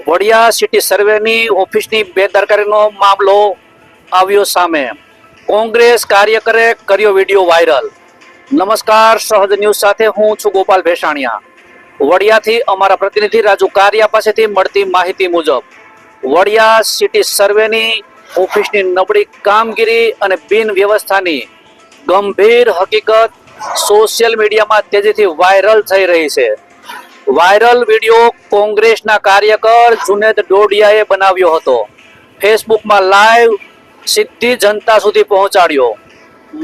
Vadia city સર્વેની ઓફિસની બેદરકારીનો મામલો આવ્યો સામે. કોંગ્રેસ કાર્યકરે કર્યો વિડીયો વાયરલ. નમસ્કાર, સહજ ન્યૂઝ સાથે હું છું ગોપાલ ભેસાણિયા. વડિયાથી અમારા પ્રતિનિધિ રાજુ કારિયા પાસેથી મળતી માહિતી મુજબ વડિયા સિટી સર્વેની ઓફિસની નબળી કામગીરી અને બિન વ્યવસ્થાની ગંભીર હકીકત સોશિયલ મીડિયામાં તેજીથી વાયરલ થઈ રહી છે. વાયરલ વિડીયો કોંગ્રેસના કાર્યકર જુનેદ ડોડિયાએ બનાવ્યો હતો. ફેસબુકમાં લાઈવ સીધી જનતા સુધી પહોંચાડ્યો.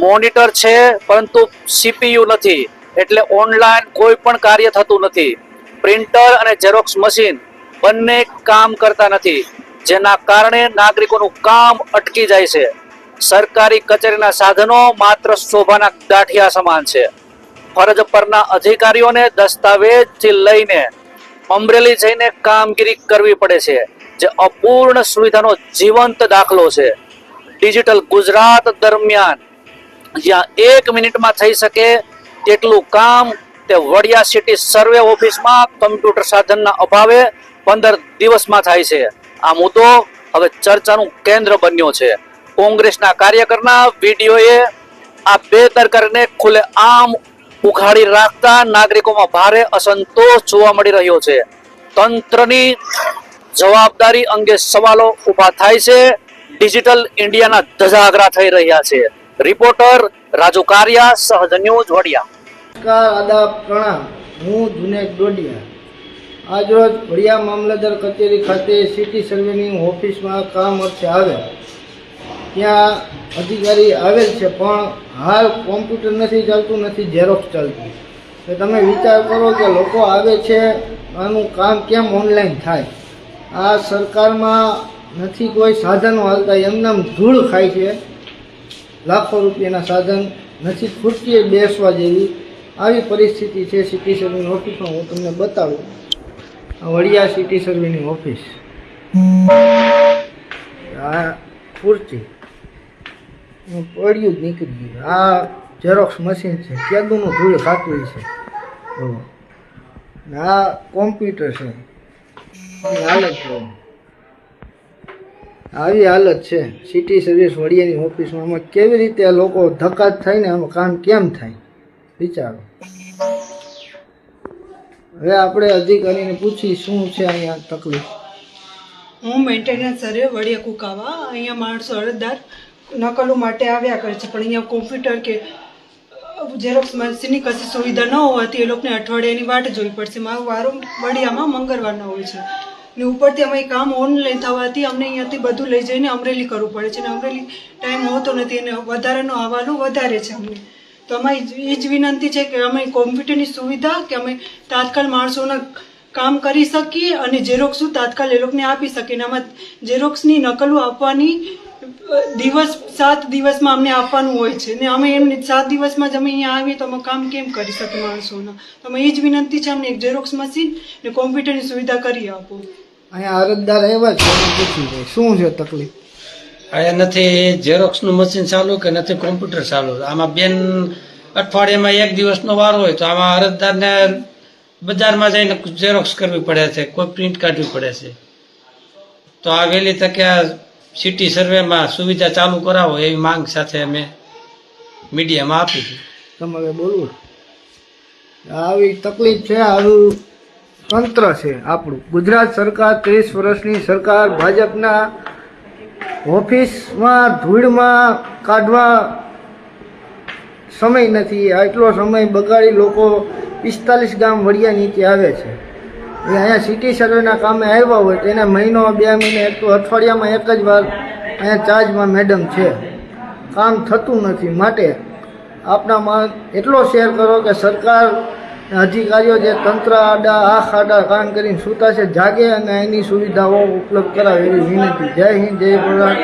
મોનિટર છે પરંતુ સીપીયુ નથી, એટલે ઓનલાઈન કોઈ પણ કાર્ય થતું નથી. પ્રિન્ટર અને ઝેરોક્સ મશીન બંને કામ કરતા નથી, જેના કારણે નાગરિકોનું કામ અટકી જાય છે. સરકારી કચેરીના સાધનો માત્ર શોભાના ગાંઠિયા સમાન છે. ફરજ પરના અધિકારીઓને દસ્તાવેજથી લઈને અમરેલી જઈને કામગીરી કરવી પડે છે, જે અપૂર્ણ સુવિધાનો જીવંત દાખલો છે. ડિજિટલ ગુજરાત દરમિયાન જ્યાં 1 મિનિટમાં થઈ શકે તેટલું કામ તે વડિયા સિટી સર્વે ઓફિસમાં કમ્પ્યુટર સાધનના અભાવે 15 દિવસમાં થાય છે. આ મુદ્દો હવે ચર્ચાનું કેન્દ્ર બન્યો છે. કોંગ્રેસના કાર્યકરના વિડીયોએ આ બેદરકારીને ખુલ્લે આમ ઉઘાડી રાખતા નાગરિકોમાં ભારે અસંતોષ જોવા મળી રહ્યો છે. તંત્રની જવાબદારી અંગે સવાલો ઊભા થાય છે. ડિજિટલ ઇન્ડિયાના ધજાગરા થઈ રહ્યા છે. રિપોર્ટર રાજુ કારિયા, સહજ ન્યૂઝ, વડિયા. નમસ્કાર, આદાબ, પ્રણામ. હું જુનેદ ડોડિયા. આજરોજ વડિયા મામલતદાર કચેરી ખાતે સિટી સર્વેની ઓફિસમાં કામ અર્થે આવે ત્યાં અધિકારી આવેલ છે, પણ હાલ કોમ્પ્યુટર નથી ચાલતું, નથી ઝેરોક્સ ચાલતું. તો તમે વિચાર કરો કે લોકો આવે છે, આનું કામ કેમ ઓનલાઈન થાય? આ સરકારમાં નથી કોઈ સાધનો હાલતા, એમનામ ધૂળ ખાય છે. લાખો રૂપિયાના સાધન નથી, ખુરશીએ બેસવા જેવી આવી પરિસ્થિતિ છે સિટી સર્વેની ઓફિસમાં. હું તમને બતાવું. આ વડિયા સિટી સર્વેની ઓફિસ. આ ખુરશી પડ્યું જ નીકળી ગયું. આ ઝેરોક્સ મશીન છે, કેદુનું ધૂળ ખાતું છે. આ કોમ્પ્યુટર છે. હાલત છે, આવી હાલત છે સિટી સર્વિસ વડિયાની ઓફિસમાં. આમાં કેવી રીતે આ લોકો ધક્કા થઈને આમાં કામ કેમ થાય વિચારો. હવે આપણે અધિકારીને પૂછી શું છે અહીંયા તકલીફ. હું મેન્ટેનન્સ સર્વે વડિયા કુકાવા. અહીંયા માણસો અરજદાર નકલો માટે આવ્યા કરે છે, પણ અહીંયા કોમ્પ્યુટર કે ઝેરોક્સ મશીનની કશી સુવિધા ન હોવાથી એ લોકોને અઠવાડિયાની વાટ જોવી પડશે. મારો વારો વડિયામાં મંગળવારના હોય છે ને ઉપરથી અમે કામ ઓનલાઈન થવાથી અમને અહીંયાથી બધું લઈ જઈને અમરેલી કરવું પડે છે, ને અમરેલી ટાઈમ હોતો નથી અને વધારાનો હવાલો વધારે છે અમને. તો અમારી એ જ વિનંતી છે કે અમે કોમ્પ્યુટરની સુવિધા કે અમે તાત્કાલ માણસોના કામ કરી શકીએ અને ઝેરોક્સું તાત્કાલ એ લોકોને આપી શકીએ. આમાં ઝેરોક્સની નકલો આપવાની 7 દિવસમાં અમને આપવાનું હોય છે ને અમે એમને 7 દિવસમાં જ અમે અહીંયા આવીએ તો અમે કામ કેમ કરી શકીએ માણસોના? તો અમે એ જ વિનંતી છે, અમને એક ઝેરોક્સ મશીન ને કોમ્પ્યુટરની સુવિધા કરી આપો. અહીંયા અરજદાર આવ્યા છે, પૂછી જાય શું છે તકલીફ. અહીંયા નથી ઝેરોક્સનું મશીન ચાલુ કે નથી કોમ્પ્યુટર ચાલુ. આમાં બેન અઠવાડિયામાં 1 દિવસનો વાર હોય તો આમાં અરજદારને બજારમાં જઈને ઝેરોક્સ કરવી પડે છે, કોઈ પ્રિન્ટ કાઢવી પડે છે. તો આ વહેલી તકે આ સિટી સર્વેમાં સુવિધા ચાલુ કરાવો એવી માંગ સાથે અમે મીડિયામાં આપી છે. તમારે બોલવું આવી તકલીફ છે. આવું તંત્ર છે આપણું. ગુજરાત સરકાર 30 વર્ષની સરકાર, ભાજપના ઓફિસમાં ધૂળમાં કાઢવા સમય નથી. આટલો સમય બગાડી લોકો 45 ગામ વડિયા નીચે આવે છે. એ અહીંયા સિટી સર્વેના કામે આવ્યા હોય તો એને મહિનો 2 મહિને એક તો અઠવાડિયામાં એક જ વાર અહીંયા ચાર્જમાં મેડમ છે. કામ થતું નથી. માટે આપણામાં એટલો શેર કરો કે સરકાર અધિકારીઓ જે તંત્ર આડા કામ કરીને સૂતા છે, જાગે અને એની સુવિધાઓ ઉપલબ્ધ કરાવે એવી વિનંતી. જય હિન્દ, જય ભારત.